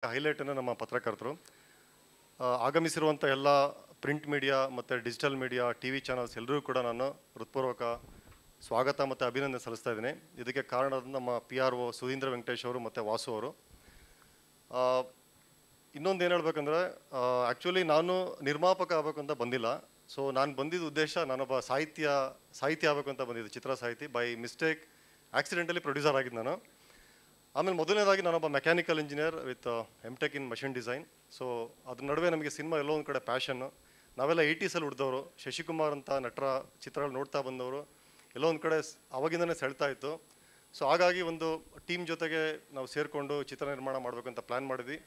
ಹೈಲೈಟನ್ನು ನಮ್ಮ ಪತ್ರಕರ್ತರು ಆಗಮಿಸಿರುವಂಥ ಎಲ್ಲ ಪ್ರಿಂಟ್ ಮೀಡಿಯಾ ಮತ್ತು digital media T V channels ಎಲ್ಲರೂ ಕೂಡ ನಾನು ಹೃತ್ಪೂರ್ವಕ ಸ್ವಾಗತ ಮತ್ತು ಅಭಿನಂದನೆ ಸಲ್ಲಿಸ್ತಾ ಇದ್ದೀನಿ. ಇದಕ್ಕೆ ಕಾರಣ ನಮ್ಮ PRO ಸುಧೀಂದ್ರ ವೆಂಕಟೇಶ್ ಅವರು ಮತ್ತು ವಾಸು ಅವರು. ಇನ್ನೊಂದು ಏನು ಹೇಳ್ಬೇಕಂದ್ರೆ ಆ್ಯಕ್ಚುಲಿ ನಾನು ನಿರ್ಮಾಪಕ ಆಗಬೇಕು ಅಂತ ಬಂದಿಲ್ಲ. ಸೊ ನಾನು ಬಂದಿದ್ದ ಉದ್ದೇಶ ನಾನೊಬ್ಬ ಸಾಹಿತಿ ಆಗಬೇಕು ಅಂತ ಬಂದಿದ್ದು, ಚಿತ್ರ ಸಾಹಿತಿ. ಬೈ ಮಿಸ್ಟೇಕ್ ಆಕ್ಸಿಡೆಂಟಲಿ ಪ್ರೊಡ್ಯೂಸರ್ ಆಗಿದ್ದು ನಾನು. ಆಮೇಲೆ ಮೊದಲನೇದಾಗಿ ನಾನೊಬ್ಬ mechanical engineer with MTech in machine design. So ಅದ್ರ ನಡುವೆ ನಮಗೆ ಸಿನಿಮಾ ಎಲ್ಲೋ ಒಂದು ಕಡೆ ಪ್ಯಾಷನ್ನು. ನಾವೆಲ್ಲ 80s ಹುಡ್ದವರು, ಶಶಿಕುಮಾರ್ ಅಂತ ನಟರ ಚಿತ್ರಗಳು ನೋಡ್ತಾ ಬಂದವರು, ಎಲ್ಲೋ ಒಂದು ಕಡೆ ಅವಾಗಿಂದನೇ ಸೆಳ್ತಾ ಇತ್ತು. ಸೊ ಹಾಗಾಗಿ ಒಂದು ಟೀಮ್ ಜೊತೆಗೆ ನಾವು ಸೇರಿಕೊಂಡು ಚಿತ್ರ ನಿರ್ಮಾಣ ಮಾಡಬೇಕಂತ ಪ್ಲ್ಯಾನ್ ಮಾಡಿದ್ವಿ.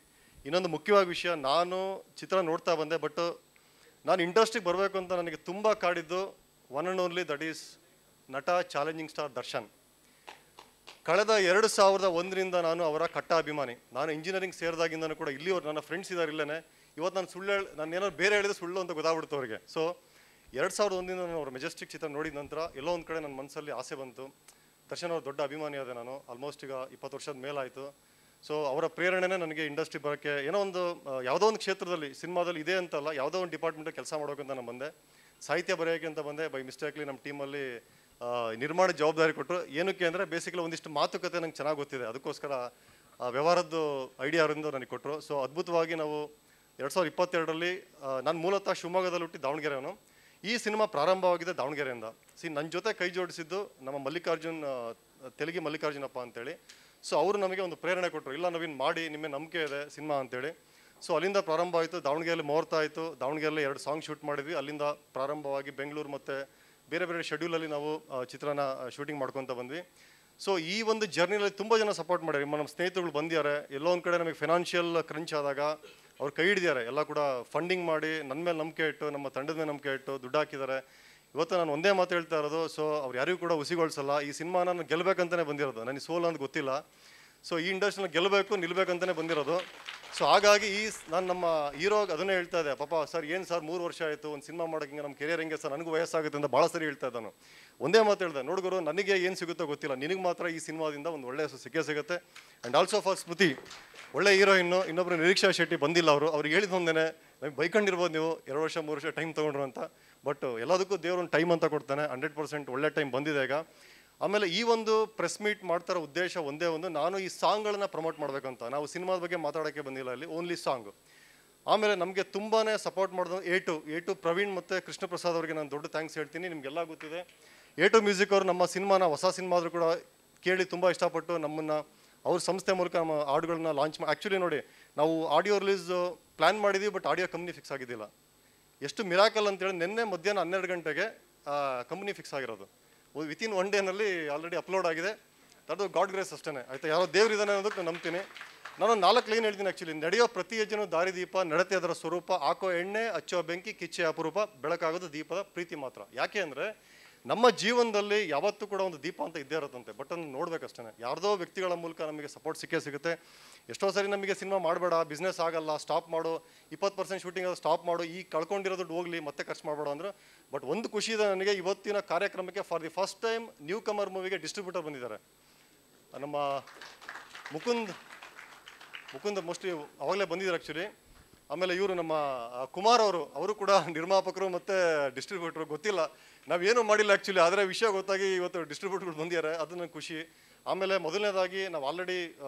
ಇನ್ನೊಂದು ಮುಖ್ಯವಾದ ವಿಷಯ, ನಾನು ಚಿತ್ರ ನೋಡ್ತಾ ಬಂದೆ, ಬಟ್ ನಾನು ಇಂಡಸ್ಟ್ರಿಗೆ ಬರಬೇಕು ಅಂತ ನನಗೆ ತುಂಬ ಕಾಡಿದ್ದು one and only, that is ನಟ ಚಾಲೆಂಜಿಂಗ್ ಸ್ಟಾರ್ ದರ್ಶನ್. ಕಳೆದ 2001ರಿಂದ ನಾನು ಅವರ ಕಟ್ಟ ಅಭಿಮಾನಿ. ನಾನು ಇಂಜಿನಿಯರಿಂಗ್ ಸೇರಿದಾಗಿಂದನೂ ಕೂಡ ಇಲ್ಲಿಯವ್ರು ನನ್ನ ಫ್ರೆಂಡ್ಸ್ ಇದ್ದಾರೆ ಇಲ್ಲೇ. ಇವತ್ತು ನಾನು ಏನಾದ್ರು ಬೇರೆ ಹೇಳಿದ್ರೆ ಸುಳ್ಳು ಅಂತ ಗೊತ್ತಾಗ್ಬಿಡ್ತು ಅವರಿಗೆ. ಸೊ 2001ರಿಂದ ನಾನು ಅವ್ರ ಮೆಜೆಸ್ಟಿಕ್ ಚಿತ್ರ ನೋಡಿದ ನಂತರ ಎಲ್ಲೋ ಒಂದು ಕಡೆ ನನ್ನ ಮನಸ್ಸಲ್ಲಿ ಆಸೆ ಬಂತು. ದರ್ಶನ್ ಅವ್ರ ದೊಡ್ಡ ಅಭಿಮಾನಿ ಆದೆ ನಾನು. ಆಲ್ಮೋಸ್ಟ್ ಈಗ 20 ವರ್ಷದ ಮೇಲಾಯಿತು. ಸೊ ಅವರ ಪ್ರೇರಣೆನೇ ನನಗೆ ಇಂಡಸ್ಟ್ರಿ ಬರೋಕ್ಕೆ, ಏನೋ ಒಂದು ಯಾವುದೋ ಒಂದು ಕ್ಷೇತ್ರದಲ್ಲಿ ಸಿನಿಮಾದಲ್ಲಿ ಇದೆ ಅಂತಲ್ಲ, ಯಾವುದೋ ಒಂದು ಡಿಪಾರ್ಟ್ಮೆಂಟಲ್ಲಿ ಕೆಲಸ ಮಾಡೋಕ್ಕಂತ ನಾನು ಬಂದೆ. ಸಾಹಿತ್ಯ ಬರೆಯೋಕ್ಕೆ ಅಂತ ಬಂದೆ. ಬೈ ಮಿಸ್ಟೇಕ್ಲಿ ನಮ್ಮ ಟೀಮಲ್ಲಿ ನಿರ್ಮಾಣ ಜವಾಬ್ದಾರಿ ಕೊಟ್ಟರು. ಏನಕ್ಕೆ ಅಂದರೆ ಬೇಸಿಕಲಿ ಒಂದಿಷ್ಟು ಮಾತುಕತೆ ನಂಗೆ ಚೆನ್ನಾಗಿ ಗೊತ್ತಿದೆ, ಅದಕ್ಕೋಸ್ಕರ ವ್ಯವಹಾರದ್ದು ಐಡಿಯಾ ಅವರಿಂದ ನನಗೆ ಕೊಟ್ಟರು. ಸೊ ಅದ್ಭುತವಾಗಿ ನಾವು 2022ರಲ್ಲಿ, ನಾನು ಮೂಲತಃ ಶಿವಮೊಗ್ಗದಲ್ಲಿ ಹುಟ್ಟಿ ದಾವಣಗೆರೆಯವನು. ಈ ಸಿನಿಮಾ ಪ್ರಾರಂಭವಾಗಿದೆ ದಾವಣಗೆರೆಯಿಂದ. ನನ್ನ ಜೊತೆ ಕೈ ಜೋಡಿಸಿದ್ದು ನಮ್ಮ ತೆಲುಗಿ ಮಲ್ಲಿಕಾರ್ಜುನಪ್ಪ ಅಂತೇಳಿ. ಸೊ ಅವರು ನಮಗೆ ಒಂದು ಪ್ರೇರಣೆ ಕೊಟ್ಟರು, ಇಲ್ಲ ನವೀನ್ ಮಾಡಿ, ನಿಮ್ಮ ನಂಬಿಕೆ ಇದೆ ಸಿನಿಮಾ ಅಂತೇಳಿ. ಸೊ ಅಲ್ಲಿಂದ ಪ್ರಾರಂಭ ಆಯಿತು. ದಾವಣಗೆರೆಯಲ್ಲಿ ಮುಹೂರ್ತ ಆಯಿತು. ದಾವಣಗೆರೆಯಲ್ಲಿ 2 ಸಾಂಗ್ ಶೂಟ್ ಮಾಡಿದ್ವಿ. ಅಲ್ಲಿಂದ ಪ್ರಾರಂಭವಾಗಿ ಬೆಂಗಳೂರು ಮತ್ತು ಬೇರೆ ಬೇರೆ ಶೆಡ್ಯೂಲಲ್ಲಿ ನಾವು ಚಿತ್ರನ ಶೂಟಿಂಗ್ ಮಾಡ್ಕೊತ ಬಂದ್ವಿ. ಸೊ ಈ ಒಂದು ಜರ್ನಿಯಲ್ಲಿ ತುಂಬ ಜನ ಸಪೋರ್ಟ್ ಮಾಡ್ಯಾರ. ನಮ್ಮ ಸ್ನೇಹಿತರುಗಳು ಬಂದಿದ್ದಾರೆ. ಎಲ್ಲೋ ಒಂದು ಕಡೆ ನಮಗೆ ಫೈನಾನ್ಷಿಯಲ್ ಕ್ರಂಚ್ ಆದಾಗ ಅವ್ರು ಕೈ ಹಿಡಿದಿದ್ದಾರೆ. ಎಲ್ಲ ಕೂಡ ಫಂಡಿಂಗ್ ಮಾಡಿ ನನ್ನ ಮೇಲೆ ನಂಬಿಕೆ ಇಟ್ಟು, ನಮ್ಮ ತಂಡದ ಮೇಲೆ ನಂಬಿಕೆ ಇಟ್ಟು ದುಡ್ಡು ಹಾಕಿದ್ದಾರೆ. ಇವತ್ತು ನಾನು ಒಂದೇ ಮಾತು ಹೇಳ್ತಾ ಇರೋದು, ಸೊ ಅವ್ರು ಯಾರಿಗೂ ಕೂಡ ಹುಸಿಗೊಳಿಸಲ್ಲ. ಈ ಸಿನಿಮಾ ನಾನು ಗೆಲ್ಲಬೇಕಂತಲೇ ಬಂದಿರೋದು, ನನಗೆ ಸೋಲು ಅಂತ ಗೊತ್ತಿಲ್ಲ. ಸೊ ಈ ಇಂಡಸ್ಟ್ರಿನ ಗೆಲ್ಲಬೇಕು, ನಿಲ್ಲಬೇಕಂತಲೇ ಬಂದಿರೋದು. ಸೊ ಹಾಗಾಗಿ ನಾನು ನಮ್ಮ ಹೀರೋಗೆ ಅದನ್ನೇ ಹೇಳ್ತಾ ಇದ್ದೆ, ಪಾಪ ಸರ್ ಏನು ಸರ್ 3 ವರ್ಷ ಆಯಿತು ಒಂದು ಸಿನಿಮಾ ಮಾಡೋಕೆ, ಹಿಂಗೆ ನಮ್ಮ ಕೆರಿಯರ್ ಹೆಂಗೆ ಸರ್, ನನಗೂ ವಯಸ್ಸಾಗುತ್ತೆ ಅಂತ ಭಾಳ ಸರಿ ಹೇಳ್ತಾ ಇದ್ದಾನು. ಒಂದೇ ಮಾತು ಹೇಳಿದೆ, ನೋಡ್ಗುರು ನನಗೆ ಏನು ಸಿಗುತ್ತೋ ಗೊತ್ತಿಲ್ಲ, ನಿನಗೆ ಮಾತ್ರ ಈ ಸಿನಿಮಾದಿಂದ ಒಂದು ಒಳ್ಳೆಯ ಹೆಸರು ಸಿಗುತ್ತೆ. ಆ್ಯಂಡ್ ಆಲ್ಸೋ ಫಾರ್ ಸ್ಮೃತಿ, ಒಳ್ಳೆ ಹೀರೋಯಿನ್ನು. ಇನ್ನೊಬ್ಬರು ನಿರೀಕ್ಷಾ ಶೆಟ್ಟಿ ಬಂದಿಲ್ಲ. ಅವ್ರಿಗೆ ಹೇಳಿದ ಒಂದೇ, ನಮಗೆ ಬೈಕೊಂಡಿರ್ಬೋದು ನೀವು 2 ವರ್ಷ 3 ವರ್ಷ ಟೈಮ್ ತೊಗೊಂಡ್ರು ಅಂತ. ಬಟ್ ಎಲ್ಲದಕ್ಕೂ ದೇವ್ರೊಂದು ಟೈಮ್ ಅಂತ ಕೊಡ್ತಾನೆ. 100% ಒಳ್ಳೆ ಟೈಮ್ ಬಂದಿದೆ ಈಗ. ಆಮೇಲೆ ಈ ಒಂದು ಪ್ರೆಸ್ ಮೀಟ್ ಮಾಡ್ತಾರೋ ಉದ್ದೇಶ ಒಂದೇ ಒಂದು, ನಾನು ಈ ಸಾಂಗ್ಗಳನ್ನು ಪ್ರಮೋಟ್ ಮಾಡಬೇಕಂತ. ನಾವು ಸಿನಿಮಾದ ಬಗ್ಗೆ ಮಾತಾಡೋಕ್ಕೆ ಬಂದಿಲ್ಲ ಅಲ್ಲಿ, ಓನ್ಲಿ ಸಾಂಗ್. ಆಮೇಲೆ ನಮಗೆ ತುಂಬಾ ಸಪೋರ್ಟ್ ಮಾಡಿದ ಎ ಟು ಪ್ರವೀಣ್ ಮತ್ತು ಕೃಷ್ಣ ಪ್ರಸಾದ್ ಅವರಿಗೆ ನಾನು ದೊಡ್ಡ ಥ್ಯಾಂಕ್ಸ್ ಹೇಳ್ತೀನಿ. ನಿಮಗೆಲ್ಲ ಗೊತ್ತಿದೆ, ಎ2 ಮ್ಯೂಸಿಕ್ ಅವರು ನಮ್ಮ ಸಿನಿಮಾನ, ಹೊಸ ಸಿನಿಮಾ ಆದರೂ ಕೂಡ ಕೇಳಿ ತುಂಬ ಇಷ್ಟಪಟ್ಟು ನಮ್ಮನ್ನು ಅವ್ರ ಸಂಸ್ಥೆ ಮೂಲಕ ನಮ್ಮ ಹಾಡುಗಳನ್ನ ಲಾಂಚ್ ಆ್ಯಕ್ಚುಲಿ ನೋಡಿ, ನಾವು ಆಡಿಯೋ ರಿಲೀಸ್ ಪ್ಲ್ಯಾನ್ ಮಾಡಿದ್ದೀವಿ, ಬಟ್ ಆಡಿಯೋ ಕಂಪ್ನಿ ಫಿಕ್ಸ್ ಆಗಿದ್ದಿಲ್ಲ. ಎಷ್ಟು ಮಿರಾಕಲ್ ಅಂತೇಳಿ, ನಿನ್ನೆ ಮಧ್ಯಾಹ್ನ 12 ಗಂಟೆಗೆ ಕಂಪ್ನಿ ಫಿಕ್ಸ್ ಆಗಿರೋದು. ವಿತಿನ್ 1 ಡೇನಲ್ಲಿ ಆಲ್ರೆಡಿ ಅಪ್ಲೋಡ್ ಆಗಿದೆ. ಅದು ಗಾಡ್ ಗ್ರೇಸ್ ಅಷ್ಟೇ, ಆಯಿತಾ. ಯಾರೋ ದೇವರಿದ್ದಾನೆ ಅನ್ನೋದಕ್ಕೆ ನಾನು ನಂಬ್ತೀನಿ. ನಾನು 4 ಲೈನ್ ಹೇಳ್ತೀನಿ ಆ್ಯಕ್ಚುಲಿ. ನಡೆಯೋ ಪ್ರತಿ ಹೆಜ್ಜೆನೂ ದಾರಿದೀಪ, ನಡತೆ ಅದರ ಸ್ವರೂಪ, ಹಾಕೋ ಎಣ್ಣೆ ಹಚ್ಚೋ ಬೆಂಕಿ, ಕಿಚ್ಚೆ ಅಪರೂಪ, ಬೆಳಕಾಗೋದು ದೀಪದ ಪ್ರೀತಿ ಮಾತ್ರ. ಯಾಕೆ ಅಂದರೆ ನಮ್ಮ ಜೀವನದಲ್ಲಿ ಯಾವತ್ತೂ ಕೂಡ ಒಂದು ದೀಪ ಅಂತ ಇದ್ದೇ ಇರುತ್ತಂತೆ, ಬಟ್ ಅದನ್ನು ನೋಡ್ಬೇಕಷ್ಟೇ. ಯಾರ್ದೋ ವ್ಯಕ್ತಿಗಳ ಮೂಲಕ ನಮಗೆ ಸಪೋರ್ಟ್ ಸಿಗುತ್ತೆ. ಎಷ್ಟೋ ಸರಿ ನಮಗೆ ಸಿನಿಮಾ ಮಾಡಬೇಡ, ಬಿಸ್ನೆಸ್ ಆಗಲ್ಲ, ಸ್ಟಾಪ್ ಮಾಡು, 20% ಶೂಟಿಂಗ್ ಅದು ಸ್ಟಾಪ್ ಮಾಡು, ಈ ಕಳ್ಕೊಂಡಿರೋ ದುಡ್ಡು ಹೋಗಲಿ, ಮತ್ತೆ ಖರ್ಚು ಮಾಡಬೇಡ ಅಂದ್ರೆ. ಬಟ್ ಒಂದು ಖುಷಿ ಇದೆ ನನಗೆ, ಇವತ್ತಿನ ಕಾರ್ಯಕ್ರಮಕ್ಕೆ for the first time newcomer ಮೂವಿಗೆ ಡಿಸ್ಟ್ರಿಬ್ಯೂಟರ್ ಬಂದಿದ್ದಾರೆ. ನಮ್ಮ ಮುಕುಂದ್ ಮೋಸ್ಟ್ಲಿ ಅವಾಗಲೇ ಬಂದಿದ್ದಾರೆ ಆ್ಯಕ್ಚುಲಿ. ಆಮೇಲೆ ಇವರು ನಮ್ಮ ಕುಮಾರ್ ಅವರು ಕೂಡ ನಿರ್ಮಾಪಕರು ಮತ್ತು ಡಿಸ್ಟ್ರಿಬ್ಯೂಟರು. ಗೊತ್ತಿಲ್ಲ, ನಾವೇನು ಮಾಡಿಲ್ಲ ಆ್ಯಕ್ಚುಲಿ, ಆದರೆ ವಿಷಯ ಗೊತ್ತಾಗಿ ಇವತ್ತು ಡಿಸ್ಟ್ರಿಬ್ಯೂಟರ್ಗಳು ಬಂದಿದ್ದಾರೆ, ಅದು ನನಗೆ ಖುಷಿ. ಆಮೇಲೆ ಮೊದಲನೇದಾಗಿ ನಾವು ಆಲ್ರೆಡಿ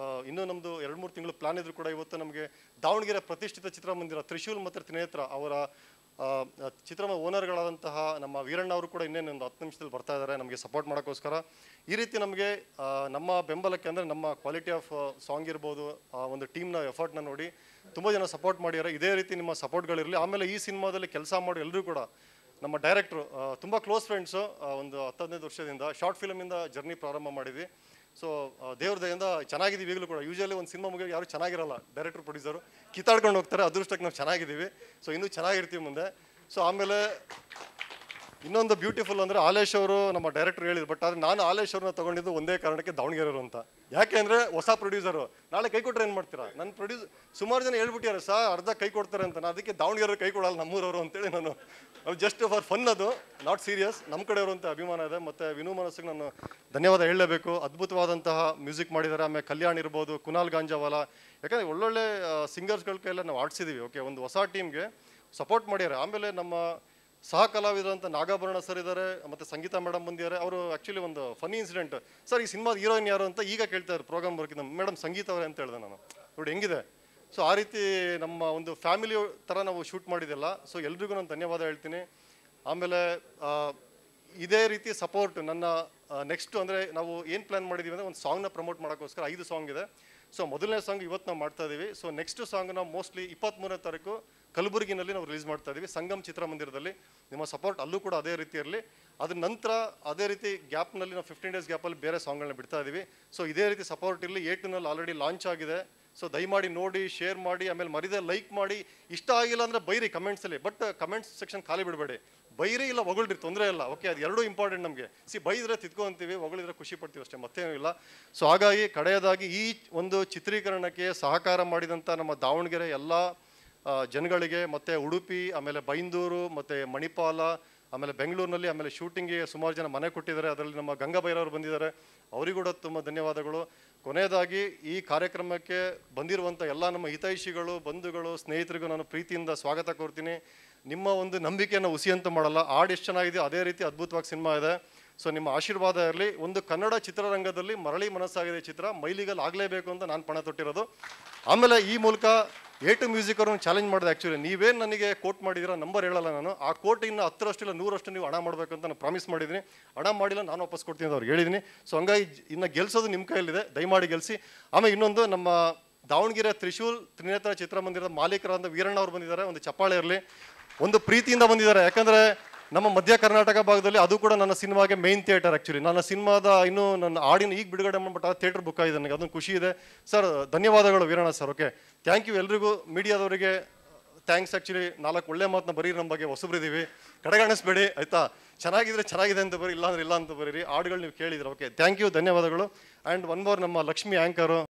ಇನ್ನೂ ನಮ್ಮದು 2-3 ತಿಂಗಳು ಪ್ಲಾನ್ ಇದ್ರು ಕೂಡ, ಇವತ್ತು ನಮಗೆ ದಾವಣಗೆರೆ ಪ್ರತಿಷ್ಠಿತ ಚಿತ್ರಮಂದಿರ ತ್ರಿಶೂಲ್ ಮತ್ತು ತ್ರಿನೇತ್ರ ಅವರ ಚಿತ್ರದ ಓನರ್ಗಳಾದಂತಹ ನಮ್ಮ ವೀರಣ್ಣ ಅವರು ಕೂಡ ಇನ್ನೇನೊಂದು 10 ನಿಮಿಷದಲ್ಲಿ ಬರ್ತಾ ಇದ್ದಾರೆ ನಮಗೆ ಸಪೋರ್ಟ್ ಮಾಡೋಕ್ಕೋಸ್ಕರ. ಈ ರೀತಿ ನಮಗೆ ನಮ್ಮ ಬೆಂಬಲಕ್ಕೆ, ಅಂದರೆ ನಮ್ಮ ಕ್ವಾಲಿಟಿ ಆಫ್ ಸಾಂಗ್ ಇರ್ಬೋದು, ಒಂದು ಟೀಮ್ನ ಎಫರ್ಟ್ನ ನೋಡಿ ತುಂಬ ಜನ ಸಪೋರ್ಟ್ ಮಾಡಿದ್ದಾರೆ. ಇದೇ ರೀತಿ ನಿಮ್ಮ ಸಪೋರ್ಟ್ಗಳಿರಲಿ. ಆಮೇಲೆ ಈ ಸಿನಿಮಾದಲ್ಲಿ ಕೆಲಸ ಮಾಡಿ ಎಲ್ಲರೂ ಕೂಡ ನಮ್ಮ ಡೈರೆಕ್ಟ್ರು ತುಂಬ ಕ್ಲೋಸ್ ಫ್ರೆಂಡ್ಸು. ಒಂದು 10-15 ವರ್ಷದಿಂದ ಶಾರ್ಟ್ ಫಿಲಮಿಂದ ಜರ್ನಿ ಪ್ರಾರಂಭ ಮಾಡಿದ್ವಿ. ಸೊ ದೇವ್ರ ದಯಿಂದ ಚೆನ್ನಾಗಿದ್ದೀವಿ ಈಗಲೂ ಕೂಡ. ಯೂಶಲಿ ಒಂದು ಸಿನಿಮಾ ಮುಗಿಯೋದು ಯಾರು ಚೆನ್ನಾಗಿರಲ್ಲ, ಡೈರೆಕ್ಟ್ರು ಪ್ರೊಡ್ಯೂಸರು ಕಿತ್ತಾಡ್ಕೊಂಡು ಹೋಗ್ತಾರೆ. ಅದೃಷ್ಟಕ್ಕೆ ನಾವು ಚೆನ್ನಾಗಿದ್ದೀವಿ. ಸೊ ಇನ್ನೂ ಚೆನ್ನಾಗಿರ್ತೀವಿ ಮುಂದೆ. ಸೊ ಆಮೇಲೆ ಇನ್ನೊಂದು ಬ್ಯೂಟಿಫುಲ್ ಅಂದರೆ, ಆಲೇಶ್ ಅವರು ನಮ್ಮ ಡೈರೆಕ್ಟರ್ ಹೇಳಿದ್ರು, ಬಟ್ ಆದರೆ ನಾನು ಆಲೇಶ್ ಅವ್ರನ್ನ ತೊಗೊಂಡಿದ್ದು ಒಂದೇ ಕಾರಣಕ್ಕೆ, ದಾವಣಗೆರೆಯವರು ಅಂತ. ಯಾಕೆ ಅಂದರೆ ಹೊಸ ಪ್ರೊಡ್ಯೂಸರು, ನಾಳೆ ಕೈ ಕೊಟ್ಟರೆ ಏನು ಮಾಡ್ತೀರಾ? ನನ್ನ ಸುಮಾರು ಜನ ಹೇಳ್ಬಿಟ್ಟಿದ್ದಾರೆ ಸರ್, ಅರ್ಧ ಕೈ ಕೊಡ್ತಾರೆ ಅಂತ. ನಾನು ಅದಕ್ಕೆ ದಾವಣಗೆರೆ ಕೈ ಕೊಡಲ್ಲ, ನಮ್ಮೂರವರು ಅಂತೇಳಿ ನಾವು ಜಸ್ಟ್ ಫಾರ್ ಫನ್, ಅದು ನಾಟ್ ಸೀರಿಯಸ್. ನಮ್ಮ ಕಡೆಯವರು ಅಂತ ಅಭಿಮಾನ ಇದೆ. ಮತ್ತು ವಿನು ಮನಸ್ಸಿಗೆ ನಾನು ಧನ್ಯವಾದ ಹೇಳಲೇಬೇಕು. ಅದ್ಭುತವಾದಂತಹ ಮ್ಯೂಸಿಕ್ ಮಾಡಿದ್ದಾರೆ. ಆಮೇಲೆ ಕಲ್ಯಾಣ್ ಇರ್ಬೋದು, ಕುನಾಲ್ ಗಾಂಜಾವಾಲ, ಯಾಕಂದರೆ ಒಳ್ಳೊಳ್ಳೆ ಸಿಂಗರ್ಸ್ಗಳ ಕೈಯೆಲ್ಲ ನಾವು ಆಡಿಸಿದ್ದೀವಿ. ಓಕೆ, ಒಂದು ಹೊಸ ಟೀಮ್ಗೆ ಸಪೋರ್ಟ್ ಮಾಡ್ಯಾರೆ. ಆಮೇಲೆ ನಮ್ಮ ಸಹ ಕಲಾವಿದರಂತ ನಾಗಾಭರಣ ಸರ್ ಇದ್ದಾರೆ, ಮತ್ತು ಸಂಗೀತ ಮೇಡಮ್ ಬಂದಿದ್ದಾರೆ. ಅವರು ಆ್ಯಕ್ಚುಲಿ ಒಂದು ಫನ್ನಿ ಇನ್ಸಿಡೆಂಟ್, ಸರ್ ಈ ಸಿನಿಮಾದ ಹೀರೋಯಿನ್ ಯಾರು ಅಂತ ಈಗ ಕೇಳ್ತಾರೆ ಪ್ರೋಗ್ರಾಮ್ ಬರ್ಕಿದ್ದ, ಮೇಡಮ್ ಸಂಗೀತ ಅವರೇ ಅಂತ ಹೇಳಿದೆ ನಾನು. ನೋಡಿ ಹೆಂಗಿದೆ. ಸೊ ಆ ರೀತಿ ನಮ್ಮ ಒಂದು ಫ್ಯಾಮಿಲಿ ಥರ ನಾವು ಶೂಟ್ ಮಾಡಿದ್ದೆಲ್ಲ. ಸೊ ಎಲ್ರಿಗೂ ನಾನು ಧನ್ಯವಾದ ಹೇಳ್ತೀನಿ. ಆಮೇಲೆ ಇದೇ ರೀತಿ ಸಪೋರ್ಟ್ ನನ್ನ ನೆಕ್ಸ್ಟು ಅಂದರೆ ನಾವು ಏನು ಪ್ಲ್ಯಾನ್ ಮಾಡಿದ್ದೀವಿ ಅಂದರೆ ಒಂದು ಸಾಂಗ್ನ ಪ್ರಮೋಟ್ ಮಾಡೋಕ್ಕೋಸ್ಕರ 5 ಸಾಂಗ್ ಇದೆ. ಸೊ ಮೊದಲನೇ ಸಾಂಗ್ ಇವತ್ತು ನಾವು ಮಾಡ್ತಾ ಇದ್ದೀವಿ. ಸೊ ನೆಕ್ಸ್ಟ್ ಸಾಂಗ್ ನಾವು ಮೋಸ್ಟ್ಲಿ 23ನೇ ತಾರೀಕು ಕಲಬುರಗಿನಲ್ಲಿ ನಾವು ರಿಲೀಸ್ ಮಾಡ್ತಾ ಇದ್ದೀವಿ, ಸಂಗಮ್ ಚಿತ್ರಮಂದಿರದಲ್ಲಿ. ನಿಮ್ಮ ಸಪೋರ್ಟ್ ಅಲ್ಲೂ ಕೂಡ ಅದೇ ರೀತಿ ಇರಲಿ. ಅದ್ರ ನಂತರ ಅದೇ ರೀತಿ ಗ್ಯಾಪ್ನಲ್ಲಿ ನಾವು 15 ಡೇಸ್ ಗ್ಯಾಪಲ್ಲಿ ಬೇರೆ ಸಾಂಗ್ಗಳನ್ನ ಬಿಡ್ತಾ ಇದ್ದೀವಿ. ಸೊ ಇದೇ ರೀತಿ ಸಪೋರ್ಟ್ ಇರಲಿ. A2ನಲ್ಲಿ ಆಲ್ರೆಡಿ ಲಾಂಚ್ ಆಗಿದೆ. ಸೊ ದಯಮಾಡಿ ನೋಡಿ, ಶೇರ್ ಮಾಡಿ, ಆಮೇಲೆ ಮರಿದೆ ಲೈಕ್ ಮಾಡಿ. ಇಷ್ಟ ಆಗಿಲ್ಲ ಅಂದರೆ ಬೈರಿ ಕಮೆಂಟ್ಸಲ್ಲಿ, ಬಟ್ ಕಮೆಂಟ್ಸ್ ಸೆಕ್ಷನ್ ಖಾಲಿ ಬಿಡಬೇಡಿ. ಬೈರಿ ಇಲ್ಲ ಹೊಗಳ್ರಿ, ತೊಂದರೆ ಇಲ್ಲ. ಓಕೆ, ಅದು ಎರಡೂ ಇಂಪಾರ್ಟೆಂಟ್ ನಮಗೆ. ಬೈದ್ರೆ ತಿದ್ಕೊಂತೀವಿ, ಹೊಗಳಿದ್ರೆ ಖುಷಿ ಪಡ್ತೀವಿ ಅಷ್ಟೇ, ಮತ್ತೇನೂ ಇಲ್ಲ. ಸೊ ಹಾಗಾಗಿ ಕಡೆಯದಾಗಿ ಈ ಒಂದು ಚಿತ್ರೀಕರಣಕ್ಕೆ ಸಹಕಾರ ಮಾಡಿದಂಥ ನಮ್ಮ ದಾವಣಗೆರೆ ಎಲ್ಲ ಜನಗಳಿಗೆ, ಮತ್ತು ಉಡುಪಿ, ಆಮೇಲೆ ಬೈಂದೂರು, ಮತ್ತು ಮಣಿಪಾಲ, ಆಮೇಲೆ ಬೆಂಗಳೂರಿನಲ್ಲಿ, ಆಮೇಲೆ ಶೂಟಿಂಗ್ಗೆ ಸುಮಾರು ಜನ ಮನೆ ಕೊಟ್ಟಿದ್ದಾರೆ. ಅದರಲ್ಲಿ ನಮ್ಮ ಗಂಗಾಬೈರವರು ಬಂದಿದ್ದಾರೆ, ಅವರಿಗೂ ಕೂಡ ತುಂಬ ಧನ್ಯವಾದಗಳು. ಕೊನೆಯದಾಗಿ ಈ ಕಾರ್ಯಕ್ರಮಕ್ಕೆ ಬಂದಿರುವಂಥ ಎಲ್ಲ ನಮ್ಮ ಹಿತೈಷಿಗಳು, ಬಂಧುಗಳು, ಸ್ನೇಹಿತರಿಗೂ ನಾನು ಪ್ರೀತಿಯಿಂದ ಸ್ವಾಗತ ಕೋರ್ತೀನಿ. ನಿಮ್ಮ ಒಂದು ನಂಬಿಕೆಯನ್ನು ಹುಸಿಯಂತೂ ಮಾಡಲ್ಲ. ಹಾಡು ಎಷ್ಟು ಚೆನ್ನಾಗಿದೆ, ಅದೇ ರೀತಿ ಅದ್ಭುತವಾಗಿ ಸಿನಿಮಾ ಇದೆ. ಸೊ ನಿಮ್ಮ ಆಶೀರ್ವಾದ ಇರಲಿ. ಒಂದು ಕನ್ನಡ ಚಿತ್ರರಂಗದಲ್ಲಿ ಮರಳಿ ಮನಸ್ಸಾಗಿದೆ ಚಿತ್ರ, ಮೈಲಿಗಲ್ಲಿ ಆಗಲೇಬೇಕು ಅಂತ ನಾನು ಪಣ ತೊಟ್ಟಿರೋದು. ಆಮೇಲೆ ಈ ಮೂಲಕ A2 ಮ್ಯೂಸಿಕ್ ಅವ್ರನ್ನ ಚಾಲೆಂಜ್ ಮಾಡಿದೆ. ಆ್ಯಕ್ಚುಲಿ ನೀವೇನು ನನಗೆ ಕೋಟ್ ಮಾಡಿದ್ದೀರಾ, ನಂಬರ್ ಹೇಳಲ್ಲ ನಾನು. ಆ ಕೋಟ್ ಇನ್ನು 10ರಷ್ಟು ಇಲ್ಲ 100ರಷ್ಟು ನೀವು ಹಣ ಮಾಡಬೇಕು ಅಂತ ನಾನು ಪ್ರಾಮಿಸ್ ಮಾಡಿದ್ದೀನಿ. ಹಣ ಮಾಡಿಲ್ಲ, ನಾನು ವಾಪಸ್ ಕೊಡ್ತೀನಿ ಅಂತ ಅವ್ರಿಗೆ ಹೇಳಿದ್ದೀನಿ. ಸೊ ಹಂಗಾಗಿ ಇನ್ನು ಗೆಲ್ಸೋದು ನಿಮ್ಮ ಕೈಯಲ್ಲಿದೆ, ದಯಮಾಡಿ ಗೆಲ್ಲಿಸಿ. ಆಮೇಲೆ ಇನ್ನೊಂದು, ನಮ್ಮ ದಾವಣಗೆರೆ ತ್ರಿಶೂಲ್ ತ್ರಿನೇತ್ರ ಚಿತ್ರಮಂದಿರದ ಮಾಲೀಕರಾದ ವೀರಣ್ಣ ಅವ್ರು ಬಂದಿದ್ದಾರೆ. ಒಂದು ಚಪ್ಪಾಳೆ ಇರಲಿ. ಒಂದು ಪ್ರೀತಿಯಿಂದ ಬಂದಿದ್ದಾರೆ, ಯಾಕಂದರೆ ನಮ್ಮ ಮಧ್ಯ ಕರ್ನಾಟಕ ಭಾಗದಲ್ಲಿ ಅದು ಕೂಡ ನನ್ನ ಸಿನಿಮಾಗೆ ಮೇನ್ ಥಿಯೇಟರ್. ಆ್ಯಕ್ಚುಲಿ ನನ್ನ ಸಿನಿಮಾದ ಇನ್ನೂ ನನ್ನ ಹಾಡಿನ ಈಗ ಬಿಡುಗಡೆ ಮಾಡ್ಬಿಟ್ಟು ಥಿಯೇಟರ್ ಬುಕ್ ಆಗಿದೆ ನನಗೆ, ಅದೊಂದು ಖುಷಿ ಇದೆ. ಸರ್ ಧನ್ಯವಾದಗಳು Veeranna sir. Okay, thank you ಎಲ್ರಿಗೂ. ಮೀಡಿಯಾದವರಿಗೆ ಥ್ಯಾಂಕ್ಸ್. ಆ್ಯಕ್ಚುಲಿ 4 ಒಳ್ಳೆ ಮಾತನ್ನ ಬರೀ, ನಮ್ಮ ಬಗ್ಗೆ ಹೊಸಬ್ರಿದ್ದೀವಿ, ಕಡೆಗಾಣಿಸ್ಬೇಡಿ ಆಯಿತಾ. ಚೆನ್ನಾಗಿದ್ರೆ ಚೆನ್ನಾಗಿದೆ ಅಂತ ಬರೀ, ಇಲ್ಲ ಅಂದ್ರೆ ಇಲ್ಲ ಅಂತ ಬರೀರಿ. ಹಾಡುಗಳು ನೀವು ಕೇಳಿದ್ರೆ. ಓಕೆ, ಥ್ಯಾಂಕ್ ಯು, ಧನ್ಯವಾದಗಳು. ಆ್ಯಂಡ್ ಒನ್ ಮೋರ್, ನಮ್ಮ ಲಕ್ಷ್ಮಿ ಆ್ಯಂಕರು